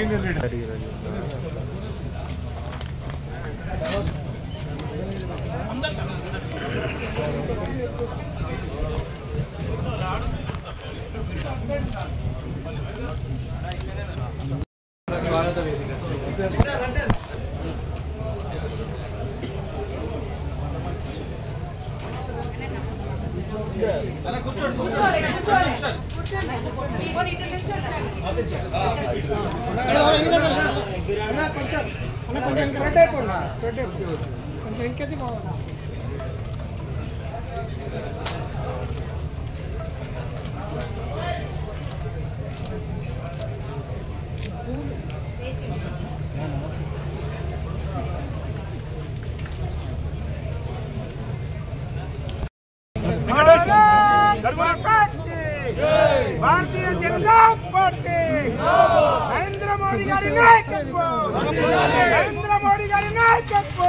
Single leader కొంచెం ఇంకైతే బాగుంది. भारतीय जनता पार्टी नरेंद्र मोदी गारी नायकत्व नरेंद्र मोदी गारी नायकत्व